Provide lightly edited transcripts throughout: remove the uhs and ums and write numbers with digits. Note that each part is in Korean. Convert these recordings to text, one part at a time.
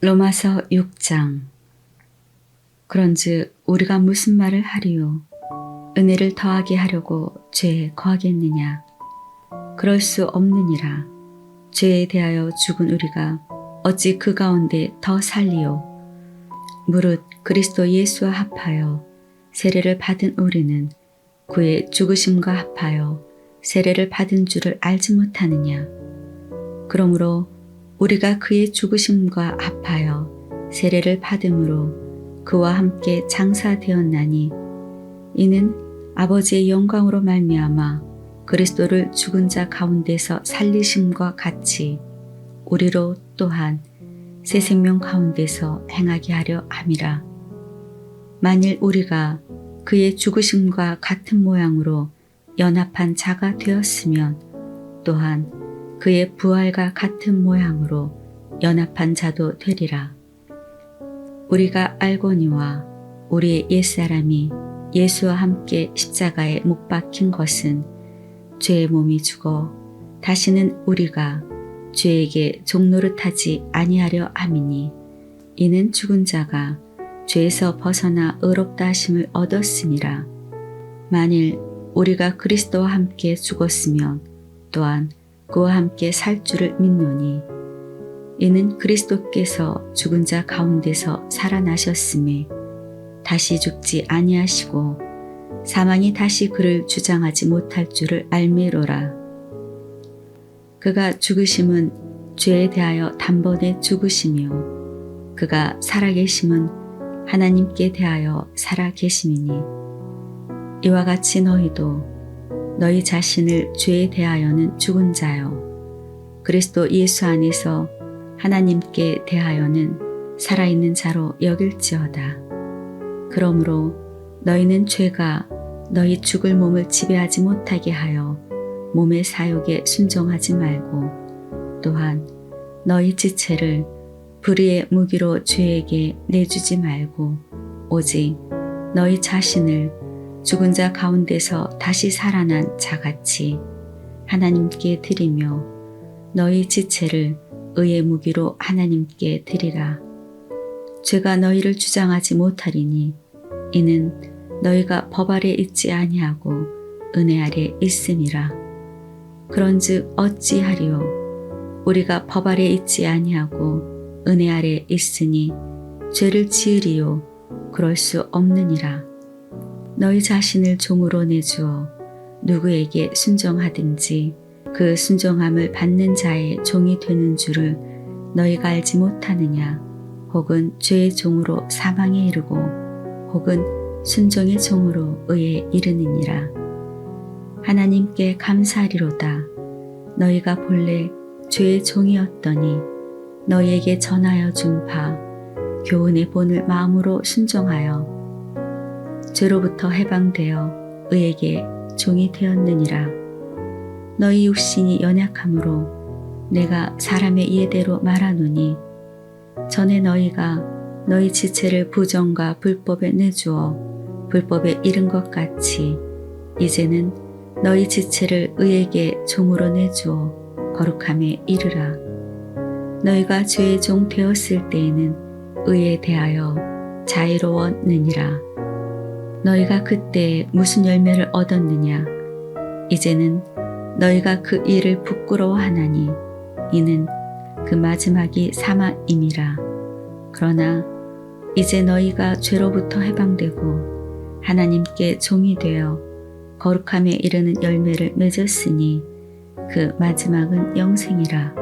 로마서 6장. 그런즉 우리가 무슨 말을 하리요? 은혜를 더하게 하려고 죄에 거하겠느냐? 그럴 수 없느니라. 죄에 대하여 죽은 우리가 어찌 그 가운데 더 살리요? 무릇 그리스도 예수와 합하여 세례를 받은 우리는 그의 죽으심과 합하여 세례를 받은 줄을 알지 못하느냐? 그러므로 우리가 그의 죽으심과 합하여 세례를 받음으로 그와 함께 장사되었나니 이는 아버지의 영광으로 말미암아 그리스도를 죽은 자 가운데서 살리심과 같이 우리로 또한 새 생명 가운데서 행하게 하려 함이라. 만일 우리가 그의 죽으심과 같은 모양으로 연합한 자가 되었으면 또한 그의 부활과 같은 모양으로 연합한 자도 되리라. 우리가 알거니와 우리의 옛사람이 예수와 함께 십자가에 못 박힌 것은 죄의 몸이 죽어 다시는 우리가 죄에게 종노릇하지 아니하려 함이니 이는 죽은 자가 죄에서 벗어나 의롭다 하심을 얻었음이라. 만일 우리가 그리스도와 함께 죽었으면 또한 그와 함께 살 줄을 믿노니 이는 그리스도께서 죽은 자 가운데서 살아나셨음에 다시 죽지 아니하시고 사망이 다시 그를 주장하지 못할 줄을 알미로라. 그가 죽으심은 죄에 대하여 단번에 죽으시며 그가 살아계심은 하나님께 대하여 살아계심이니 이와 같이 너희도 너희 자신을 죄에 대하여는 죽은 자요 그리스도 예수 안에서 하나님께 대하여는 살아있는 자로 여길지어다. 그러므로 너희는 죄가 너희 죽을 몸을 지배하지 못하게 하여 몸의 사욕에 순종하지 말고 또한 너희 지체를 불의의 무기로 죄에게 내주지 말고 오직 너희 자신을 죽은 자 가운데서 다시 살아난 자같이 하나님께 드리며 너희 지체를 의의 무기로 하나님께 드리라. 죄가 너희를 주장하지 못하리니 이는 너희가 법 아래 있지 아니하고 은혜 아래 있음이라. 그런즉 어찌하리요? 우리가 법 아래 있지 아니하고 은혜 아래 있으니 죄를 지으리요? 그럴 수 없느니라. 너희 자신을 종으로 내주어 누구에게 순종하든지 그 순종함을 받는 자의 종이 되는 줄을 너희가 알지 못하느냐? 혹은 죄의 종으로 사망에 이르고 혹은 순종의 종으로 의에 이르느니라. 하나님께 감사하리로다. 너희가 본래 죄의 종이었더니 너희에게 전하여 준 바 교훈의 본을 마음으로 순종하여 죄로부터 해방되어 의에게 종이 되었느니라. 너희 육신이 연약함으로 내가 사람의 예대로 말하노니 전에 너희가 너희 지체를 부정과 불법에 내주어 불법에 이른 것 같이 이제는 너희 지체를 의에게 종으로 내주어 거룩함에 이르라. 너희가 죄의 종 되었을 때에는 의에 대하여 자유로웠느니라. 너희가 그때 무슨 열매를 얻었느냐? 이제는 너희가 그 일을 부끄러워하나니 이는 그 마지막이 사망임이라. 그러나 이제 너희가 죄로부터 해방되고 하나님께 종이 되어 거룩함에 이르는 열매를 맺었으니 그 마지막은 영생이라.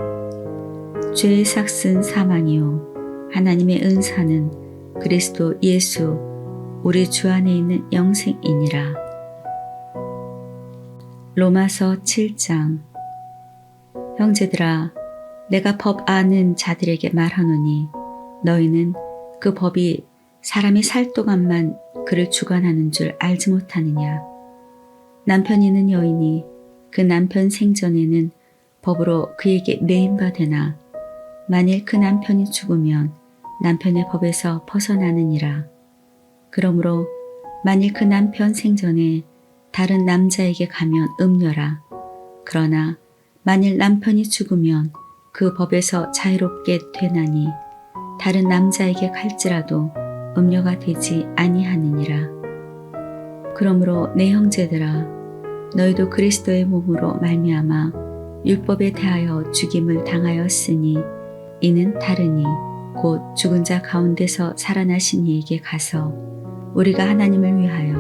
죄의 삭은 사망이요 하나님의 은사는 그리스도 예수 우리 주 안에 있는 영생이니라. 로마서 7장. 형제들아, 내가 법 아는 자들에게 말하노니 너희는 그 법이 사람이 살 동안만 그를 주관하는 줄 알지 못하느냐? 남편 있는 여인이 그 남편 생전에는 법으로 그에게 매임바 되나 만일 그 남편이 죽으면 남편의 법에서 벗어나느니라. 그러므로 만일 그 남편 생전에 다른 남자에게 가면 음녀라. 그러나 만일 남편이 죽으면 그 법에서 자유롭게 되나니 다른 남자에게 갈지라도 음녀가 되지 아니하느니라. 그러므로 내 형제들아, 너희도 그리스도의 몸으로 말미암아 율법에 대하여 죽임을 당하였으니 이는 다르니 곧 죽은 자 가운데서 살아나신 이에게 가서 우리가 하나님을 위하여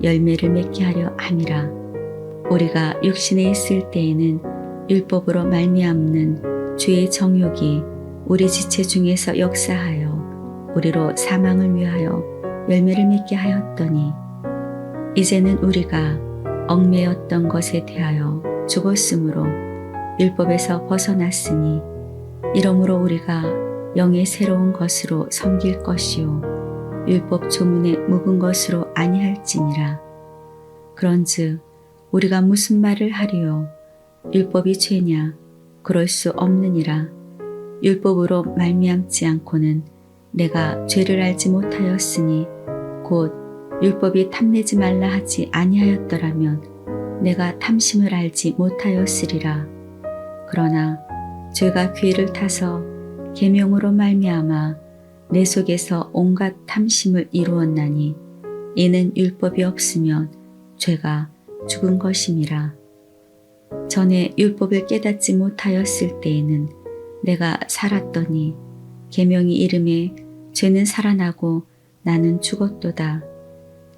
열매를 맺게 하려 함이라. 우리가 육신에 있을 때에는 율법으로 말미암는 죄의 정욕이 우리 지체 중에서 역사하여 우리로 사망을 위하여 열매를 맺게 하였더니 이제는 우리가 얽매였던 것에 대하여 죽었으므로 율법에서 벗어났으니 이러므로 우리가 영의 새로운 것으로 섬길 것이요 율법 조문에 묵은 것으로 아니할지니라. 그런즉 우리가 무슨 말을 하리요? 율법이 죄냐? 그럴 수 없느니라. 율법으로 말미암지 않고는 내가 죄를 알지 못하였으니 곧 율법이 탐내지 말라 하지 아니하였더라면 내가 탐심을 알지 못하였으리라. 그러나 죄가 귀를 타서 계명으로 말미암아 내 속에서 온갖 탐심을 이루었나니 이는 율법이 없으면 죄가 죽은 것임이라. 전에 율법을 깨닫지 못하였을 때에는 내가 살았더니 계명이 이름에 죄는 살아나고 나는 죽었도다.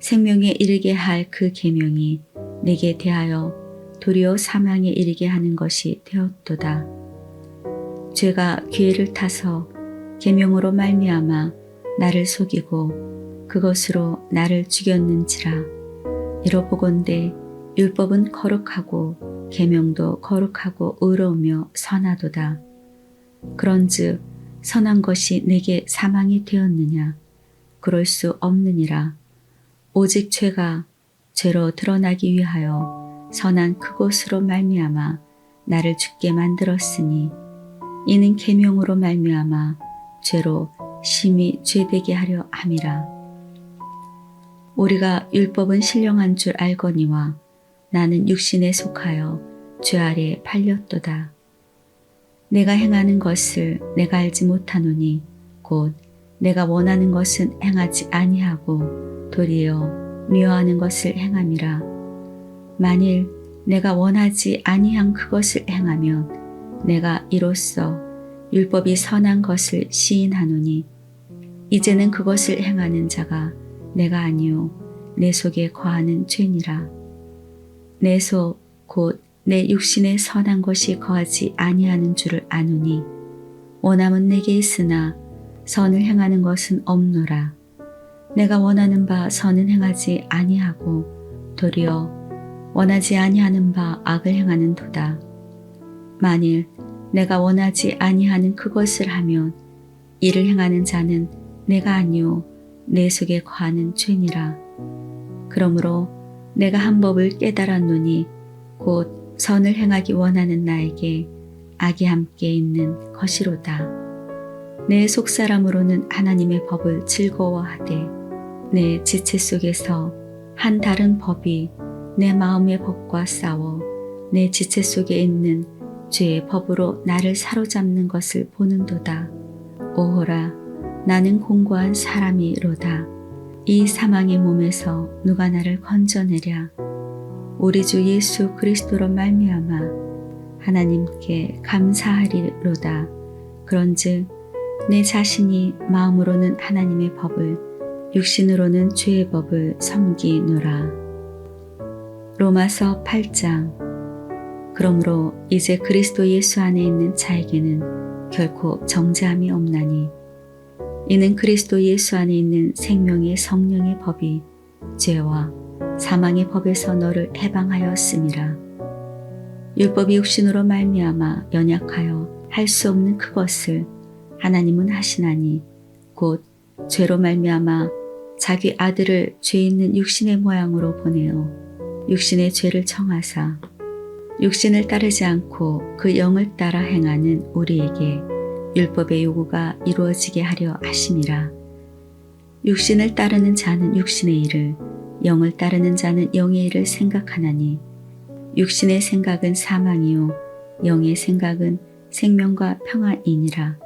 생명에 이르게 할 그 계명이 내게 대하여 도리어 사망에 이르게 하는 것이 되었도다. 죄가 기회를 타서 계명으로 말미암아 나를 속이고 그것으로 나를 죽였는지라. 이러보건대 율법은 거룩하고 계명도 거룩하고 의로우며 선하도다. 그런즉 선한 것이 내게 사망이 되었느냐? 그럴 수 없느니라. 오직 죄가 죄로 드러나기 위하여 선한 그것으로 말미암아 나를 죽게 만들었으니 이는 계명으로 말미암아 죄로 심히 죄되게 하려 함이라. 우리가 율법은 신령한 줄 알거니와 나는 육신에 속하여 죄 아래 팔렸도다. 내가 행하는 것을 내가 알지 못하노니 곧 내가 원하는 것은 행하지 아니하고 도리어 미워하는 것을 행함이라. 만일 내가 원하지 아니한 그것을 행하면 내가 이로써 율법이 선한 것을 시인하노니 이제는 그것을 행하는 자가 내가 아니요 내 속에 거하는 죄니라. 내 속 곧 내 육신에 선한 것이 거하지 아니하는 줄을 아노니 원함은 내게 있으나 선을 행하는 것은 없노라. 내가 원하는 바 선은 행하지 아니하고 도리어 원하지 아니하는 바 악을 행하는 도다. 만일 내가 원하지 아니하는 그것을 하면 이를 행하는 자는 내가 아니요 내 속에 거하는 죄니라. 그러므로 내가 한 법을 깨달았노니 곧 선을 행하기 원하는 나에게 악이 함께 있는 것이로다. 내 속사람으로는 하나님의 법을 즐거워하되 내 지체 속에서 한 다른 법이 내 마음의 법과 싸워 내 지체 속에 있는 죄의 법으로 나를 사로잡는 것을 보는도다. 오호라, 나는 공고한 사람이로다. 이 사망의 몸에서 누가 나를 건져내랴. 우리 주 예수 그리스도로 말미암아 하나님께 감사하리로다. 그런즉 내 자신이 마음으로는 하나님의 법을 육신으로는 죄의 법을 섬기노라. 로마서 8장. 그러므로 이제 그리스도 예수 안에 있는 자에게는 결코 정죄함이 없나니 이는 그리스도 예수 안에 있는 생명의 성령의 법이 죄와 사망의 법에서 너를 해방하였음이라. 율법이 육신으로 말미암아 연약하여 할 수 없는 그것을 하나님은 하시나니 곧 죄로 말미암아 자기 아들을 죄 있는 육신의 모양으로 보내어 육신의 죄를 청하사 육신을 따르지 않고 그 영을 따라 행하는 우리에게 율법의 요구가 이루어지게 하려 하심이라. 육신을 따르는 자는 육신의 일을, 영을 따르는 자는 영의 일을 생각하나니 육신의 생각은 사망이요 영의 생각은 생명과 평안이니라.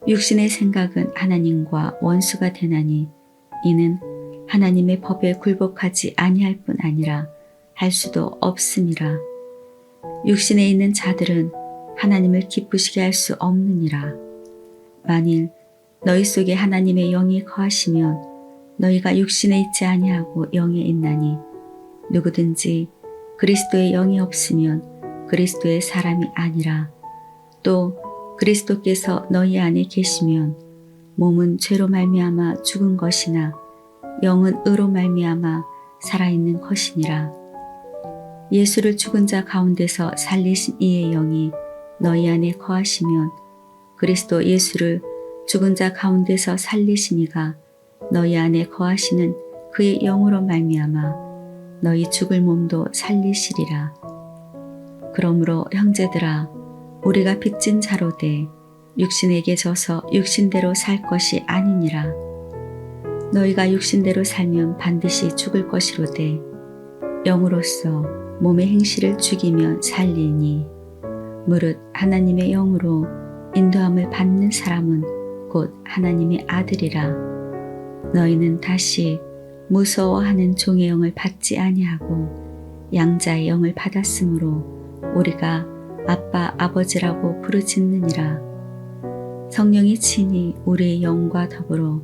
육신의 생각은 하나님과 원수가 되나니 이는 하나님의 법에 굴복하지 아니할 뿐 아니라 할 수도 없음이라. 육신에 있는 자들은 하나님을 기쁘시게 할 수 없느니라. 만일 너희 속에 하나님의 영이 거하시면 너희가 육신에 있지 아니하고 영에 있나니 누구든지 그리스도의 영이 없으면 그리스도의 사람이 아니라. 또 그리스도께서 너희 안에 계시면 몸은 죄로 말미암아 죽은 것이나 영은 의로 말미암아 살아있는 것이니라. 예수를 죽은 자 가운데서 살리신 이의 영이 너희 안에 거하시면 그리스도 예수를 죽은 자 가운데서 살리신 이가 너희 안에 거하시는 그의 영으로 말미암아 너희 죽을 몸도 살리시리라. 그러므로 형제들아, 우리가 빚진 자로되 육신에게 져서 육신대로 살 것이 아니니라. 너희가 육신대로 살면 반드시 죽을 것이로되 영으로서 몸의 행실을 죽이면 살리니 무릇 하나님의 영으로 인도함을 받는 사람은 곧 하나님의 아들이라. 너희는 다시 무서워하는 종의 영을 받지 아니하고 양자의 영을 받았으므로 우리가 아빠 아버지라고 부르짖느니라. 성령이 친히 우리의 영과 더불어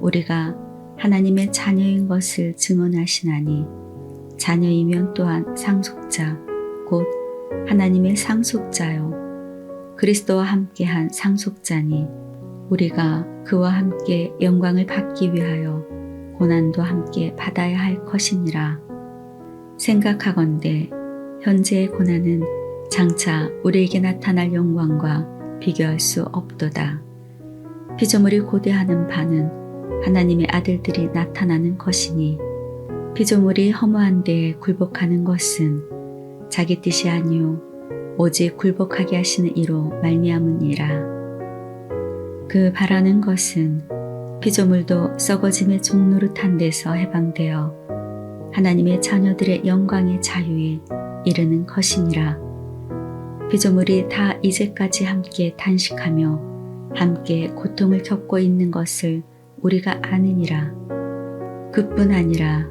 우리가 하나님의 자녀인 것을 증언하시나니 자녀이면 또한 상속자 곧 하나님의 상속자요 그리스도와 함께한 상속자니 우리가 그와 함께 영광을 받기 위하여 고난도 함께 받아야 할 것이니라. 생각하건대 현재의 고난은 장차 우리에게 나타날 영광과 비교할 수 없도다. 피조물이 고대하는 바는 하나님의 아들들이 나타나는 것이니 피조물이 허무한 데에 굴복하는 것은 자기 뜻이 아니요 오직 굴복하게 하시는 이로 말미암으니라. 그 바라는 것은 피조물도 썩어짐의 종노릇한 데서 해방되어 하나님의 자녀들의 영광의 자유에 이르는 것이니라. 피조물이 다 이제까지 함께 단식하며 함께 고통을 겪고 있는 것을 우리가 아느니라. 그뿐 아니라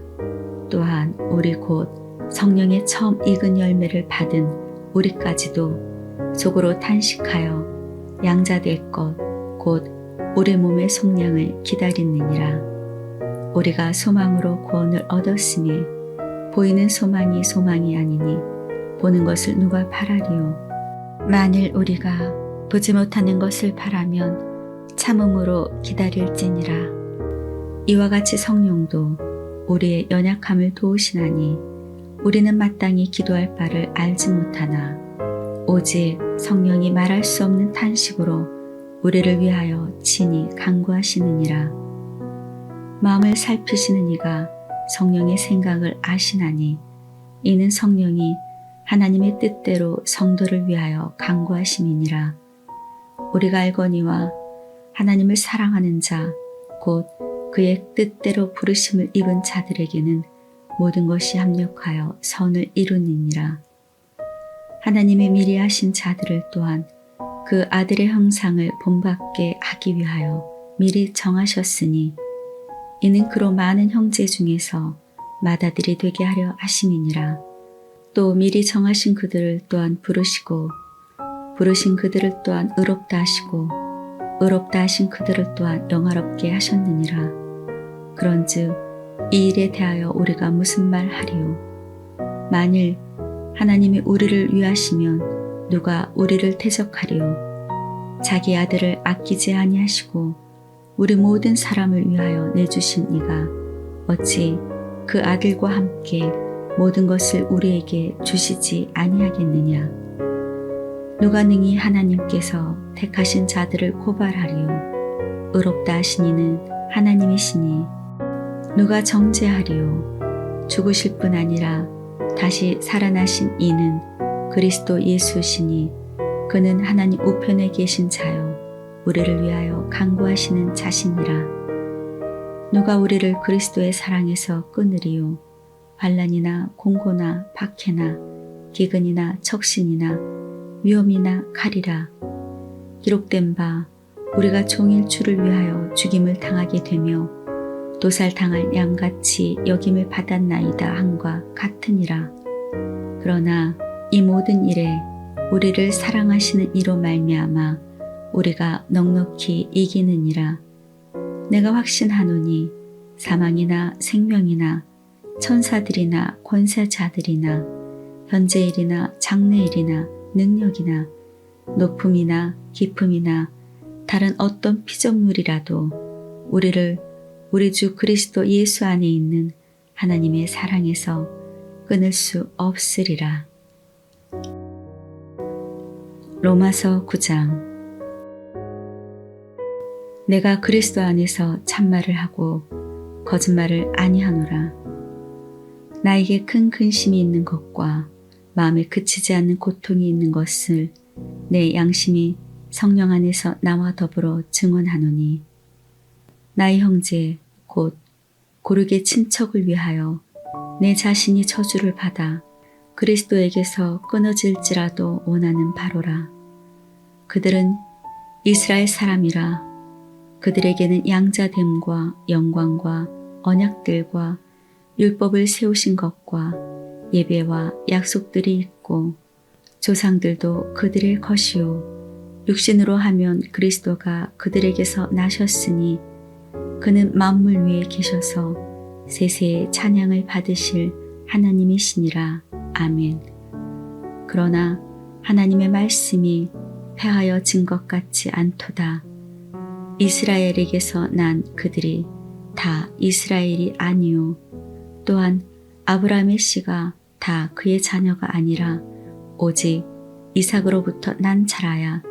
또한 우리 곧 성령의 처음 익은 열매를 받은 우리까지도 속으로 단식하여 양자될 것 곧 우리 몸의 속량을 기다리느니라. 우리가 소망으로 구원을 얻었으니 보이는 소망이 소망이 아니니 보는 것을 누가 바라리요. 만일 우리가 보지 못하는 것을 바라면 참음으로 기다릴지니라. 이와 같이 성령도 우리의 연약함을 도우시나니 우리는 마땅히 기도할 바를 알지 못하나 오직 성령이 말할 수 없는 탄식으로 우리를 위하여 친히 간구하시느니라. 마음을 살피시는 이가 성령의 생각을 아시나니 이는 성령이 하나님의 뜻대로 성도를 위하여 간구하심이니라. 우리가 알거니와 하나님을 사랑하는 자 곧 그의 뜻대로 부르심을 입은 자들에게는 모든 것이 합력하여 선을 이루느니라. 하나님의 미리 하신 자들을 또한 그 아들의 형상을 본받게 하기 위하여 미리 정하셨으니 이는 그로 많은 형제 중에서 맏아들이 되게 하려 하심이니라. 또 미리 정하신 그들을 또한 부르시고 부르신 그들을 또한 의롭다 하시고 의롭다 하신 그들을 또한 영화롭게 하셨느니라. 그런즉 이 일에 대하여 우리가 무슨 말 하리요? 만일 하나님이 우리를 위하시면 누가 우리를 대적하리요? 자기 아들을 아끼지 아니하시고 우리 모든 사람을 위하여 내주신 이가 어찌 그 아들과 함께 모든 것을 우리에게 주시지 아니하겠느냐? 누가 능히 하나님께서 택하신 자들을 고발하리요? 의롭다 하신 이는 하나님이시니 누가 정죄하리요? 죽으실 뿐 아니라 다시 살아나신 이는 그리스도 예수시니 그는 하나님 우편에 계신 자요 우리를 위하여 간구하시는 자시니라. 누가 우리를 그리스도의 사랑에서 끊으리요? 환난이나 공고나 박해나 기근이나 척신이나 위험이나 칼이라. 기록된 바 우리가 종일 주를 위하여 죽임을 당하게 되며 도살당할 양같이 여김을 받았나이다 함과 같으니라. 그러나 이 모든 일에 우리를 사랑하시는 이로 말미암아 우리가 넉넉히 이기느니라. 내가 확신하노니 사망이나 생명이나 천사들이나 권세자들이나 현재일이나 장래일이나 능력이나 높음이나 깊음이나 다른 어떤 피조물이라도 우리를 우리 주 그리스도 예수 안에 있는 하나님의 사랑에서 끊을 수 없으리라. 로마서 9장. 내가 그리스도 안에서 참말을 하고 거짓말을 아니하노라. 나에게 큰 근심이 있는 것과 마음에 그치지 않는 고통이 있는 것을 내 양심이 성령 안에서 나와 더불어 증언하노니, 나의 형제 곧 고르게 친척을 위하여 내 자신이 저주를 받아 그리스도에게서 끊어질지라도 원하는 바로라. 그들은 이스라엘 사람이라. 그들에게는 양자됨과 영광과 언약들과 율법을 세우신 것과 예배와 약속들이 있고 조상들도 그들의 것이요 육신으로 하면 그리스도가 그들에게서 나셨으니 그는 만물 위에 계셔서 세세의 찬양을 받으실 하나님이시니라. 아멘. 그러나 하나님의 말씀이 패하여 진 것 같지 않도다. 이스라엘에게서 난 그들이 다 이스라엘이 아니요 또한 아브라함의 씨가 다 그의 자녀가 아니라 오직 이삭으로부터 난 자라야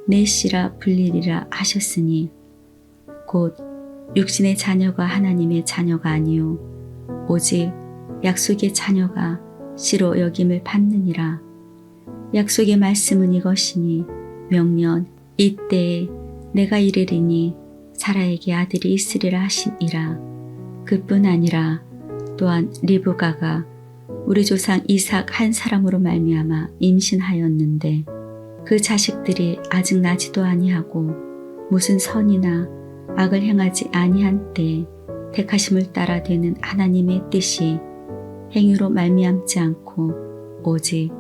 내 씨라 불리리라 하셨으니, 곧 육신의 자녀가 하나님의 자녀가 아니요 오직 약속의 자녀가 씨로 여김을 받느니라. 약속의 말씀은 이것이니 명년 이때에 내가 이르리니 사라에게 아들이 있으리라 하시니라. 그뿐 아니라 또한 리브가가 우리 조상 이삭 한 사람으로 말미암아 임신하였는데 그 자식들이 아직 나지도 아니하고 무슨 선이나 악을 행하지 아니한 때에 택하심을 따라 되는 하나님의 뜻이 행위로 말미암지 않고 오직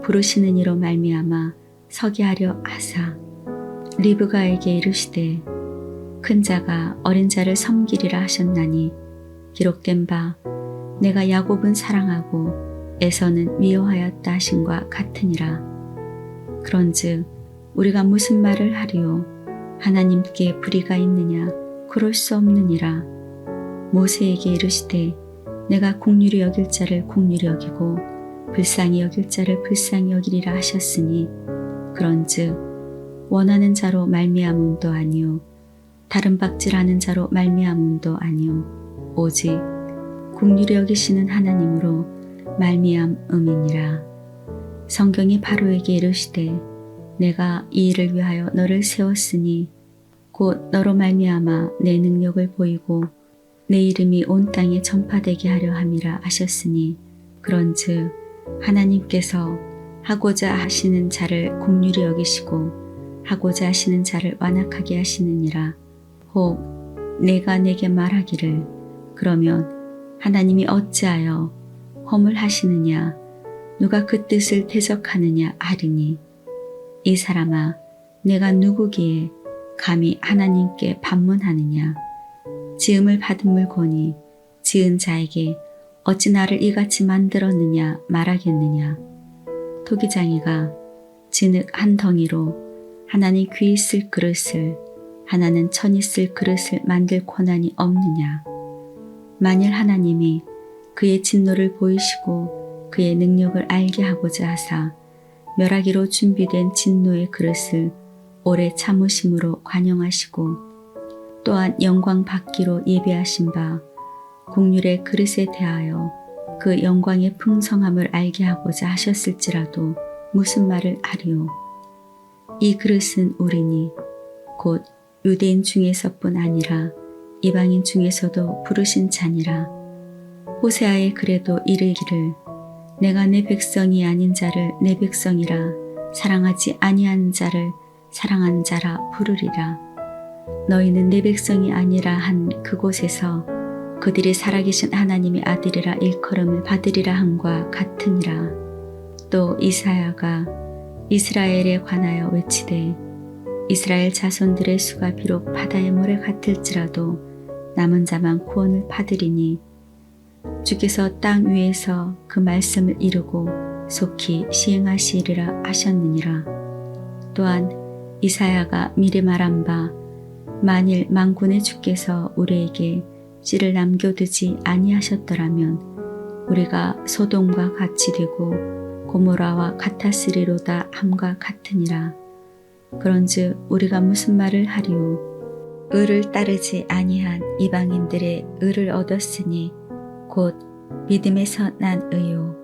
부르시는 이로 말미암아 서게 하려 하사 리브가에게 이르시되 큰 자가 어린 자를 섬기리라 하셨나니, 기록된 바 내가 야곱은 사랑하고 에서는 미워하였다 하신과 같으니라. 그런즉 우리가 무슨 말을 하리요? 하나님께 불의가 있느냐? 그럴 수 없느니라. 모세에게 이르시되 내가 긍휼히 여길 자를 긍휼히 여기고 불쌍히 여길 자를 불쌍히 여기리라 하셨으니, 그런즉 원하는 자로 말미암음도 아니요 다른 박질하는 자로 말미암음도 아니요 오직 긍휼히 여기시는 하나님으로 말미암음이니라. 성경이 바로에게 이르시되 내가 이 일을 위하여 너를 세웠으니 곧 너로 말미암아 내 능력을 보이고 내 이름이 온 땅에 전파되게 하려 함이라 하셨으니, 그런즉 하나님께서 하고자 하시는 자를 긍휼히 여기시고 하고자 하시는 자를 완악하게 하시느니라. 혹 내가 내게 말하기를 그러면 하나님이 어찌하여 허물하시느냐? 누가 그 뜻을 대적하느냐 하리니, 이 사람아 내가 누구기에 감히 하나님께 반문하느냐? 지음을 받은 물건이 지은 자에게 어찌 나를 이같이 만들었느냐 말하겠느냐? 토기장이가 진흙 한 덩이로 하나는 귀 있을 그릇을 하나는 천 있을 그릇을 만들 권한이 없느냐? 만일 하나님이 그의 진노를 보이시고 그의 능력을 알게 하고자 하사 멸하기로 준비된 진노의 그릇을 오래 참으심으로 관용하시고 또한 영광 받기로 예비하신 바 긍휼의 그릇에 대하여 그 영광의 풍성함을 알게 하고자 하셨을지라도 무슨 말을 하리요? 이 그릇은 우리니 곧 유대인 중에서뿐 아니라 이방인 중에서도 부르신 자니라. 호세아의 글에도 이르기를 내가 내 백성이 아닌 자를 내 백성이라 사랑하지 아니하는 자를 사랑하는 자라 부르리라. 너희는 내 백성이 아니라 한 그곳에서 그들이 살아계신 하나님의 아들이라 일컬음을 받으리라 함과 같으니라. 또 이사야가 이스라엘에 관하여 외치되 이스라엘 자손들의 수가 비록 바다의 모래 같을지라도 남은 자만 구원을 받으리니 주께서 땅 위에서 그 말씀을 이루고 속히 시행하시리라 하셨느니라. 또한 이사야가 미리 말한 바 만일 만군의 주께서 우리에게 씨를 남겨두지 아니하셨더라면 우리가 소돔과 같이 되고 고모라와 같았으리로다 함과 같으니라. 그런즉 우리가 무슨 말을 하리요? 의를 따르지 아니한 이방인들의 의를 얻었으니 곧 믿음에서 난 의요.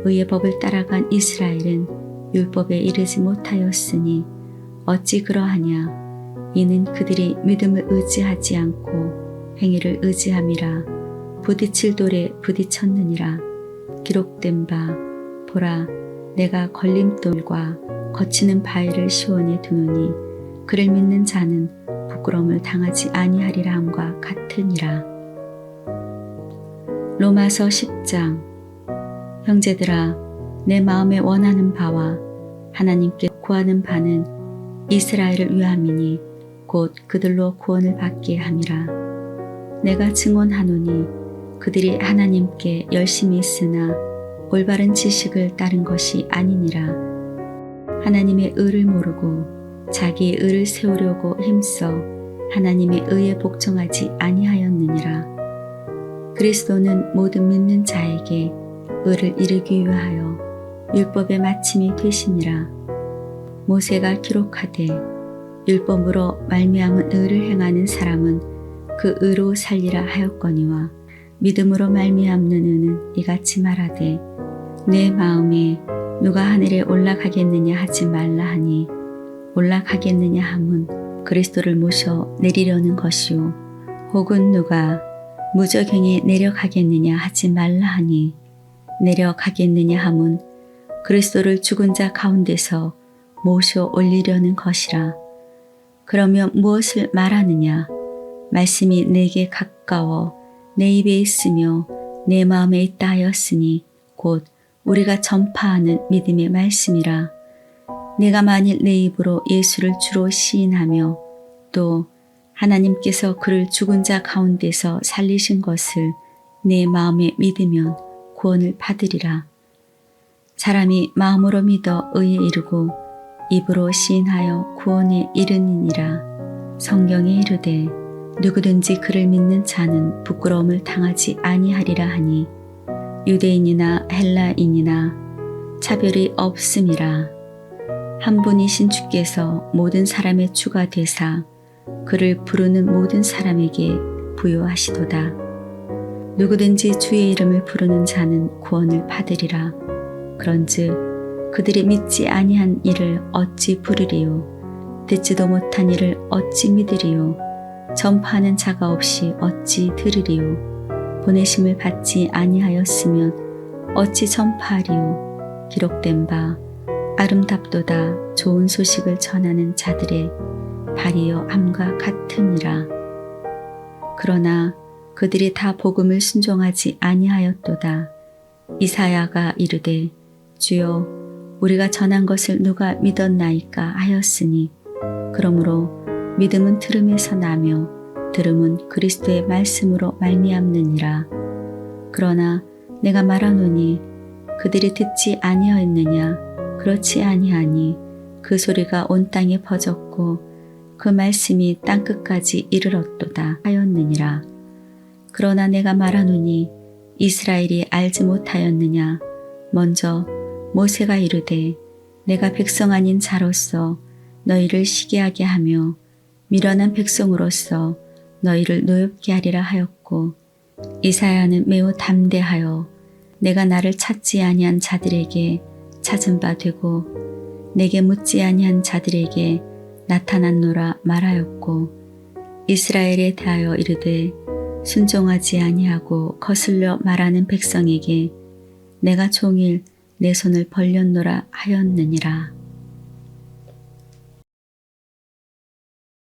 의의 법을 따라간 이스라엘은 율법에 이르지 못하였으니 어찌 그러하냐? 이는 그들이 믿음을 의지하지 않고 행위를 의지함이라. 부딪힐 돌에 부딪혔느니라. 기록된 바 보라 내가 걸림돌과 거치는 바위를 시온에 두노니 그를 믿는 자는 부끄러움을 당하지 아니하리라 함과 같으니라. 로마서 10장. 형제들아 내 마음에 원하는 바와 하나님께 구하는 바는 이스라엘을 위함이니 곧 그들로 구원을 받게 함이라. 내가 증언하노니 그들이 하나님께 열심히 있으나 올바른 지식을 따른 것이 아니니라. 하나님의 의를 모르고 자기의 의를 세우려고 힘써 하나님의 의에 복종하지 아니하였느니라. 그리스도는 모든 믿는 자에게 의를 이루기 위하여 율법의 마침이 되시니라. 모세가 기록하되 율법으로 말미암은 의를 행하는 사람은 그 의로 살리라 하였거니와 믿음으로 말미암는 의는 이같이 말하되 내 마음에 누가 하늘에 올라가겠느냐 하지 말라 하니 올라가겠느냐 함은 그리스도를 모셔 내리려는 것이요 혹은 누가 무저갱에 내려가겠느냐 하지 말라 하니 내려가겠느냐 함은 그리스도를 죽은 자 가운데서 모셔 올리려는 것이라. 그러면 무엇을 말하느냐? 말씀이 내게 가까워 내 입에 있으며 내 마음에 있다 하였으니 곧 우리가 전파하는 믿음의 말씀이라. 내가 만일 내 입으로 예수를 주로 시인하며 또 하나님께서 그를 죽은 자 가운데서 살리신 것을 내 마음에 믿으면 구원을 받으리라. 사람이 마음으로 믿어 의에 이르고 입으로 시인하여 구원에 이르니라. 성경에 이르되 누구든지 그를 믿는 자는 부끄러움을 당하지 아니하리라 하니 유대인이나 헬라인이나 차별이 없음이라. 한 분이신 주께서 모든 사람의 주가 되사 그를 부르는 모든 사람에게 부요하시도다. 누구든지 주의 이름을 부르는 자는 구원을 받으리라. 그런즉 그들이 믿지 아니한 일을 어찌 부르리요? 듣지도 못한 일을 어찌 믿으리요? 전파하는 자가 없이 어찌 들으리요? 보내심을 받지 아니하였으면 어찌 전파하리요? 기록된 바 아름답도다 좋은 소식을 전하는 자들의 발이여 함과 같으니라. 그러나 그들이 다 복음을 순종하지 아니하였도다. 이사야가 이르되 주여 우리가 전한 것을 누가 믿었나이까 하였으니 그러므로 믿음은 들음에서 나며 들음은 그리스도의 말씀으로 말미암느니라. 그러나 내가 말하노니 그들이 듣지 아니하였느냐? 그렇지 아니하니 그 소리가 온 땅에 퍼졌고 그 말씀이 땅끝까지 이르렀도다 하였느니라. 그러나 내가 말하노니 이스라엘이 알지 못하였느냐? 먼저 모세가 이르되 내가 백성 아닌 자로서 너희를 시기하게 하며 미련한 백성으로서 너희를 노엽게 하리라 하였고 이사야는 매우 담대하여 내가 나를 찾지 아니한 자들에게 찾은 바 되고 내게 묻지 아니한 자들에게 나타났노라 말하였고 이스라엘에 대하여 이르되 순종하지 아니하고 거슬려 말하는 백성에게 내가 종일 내 손을 벌렸노라 하였느니라.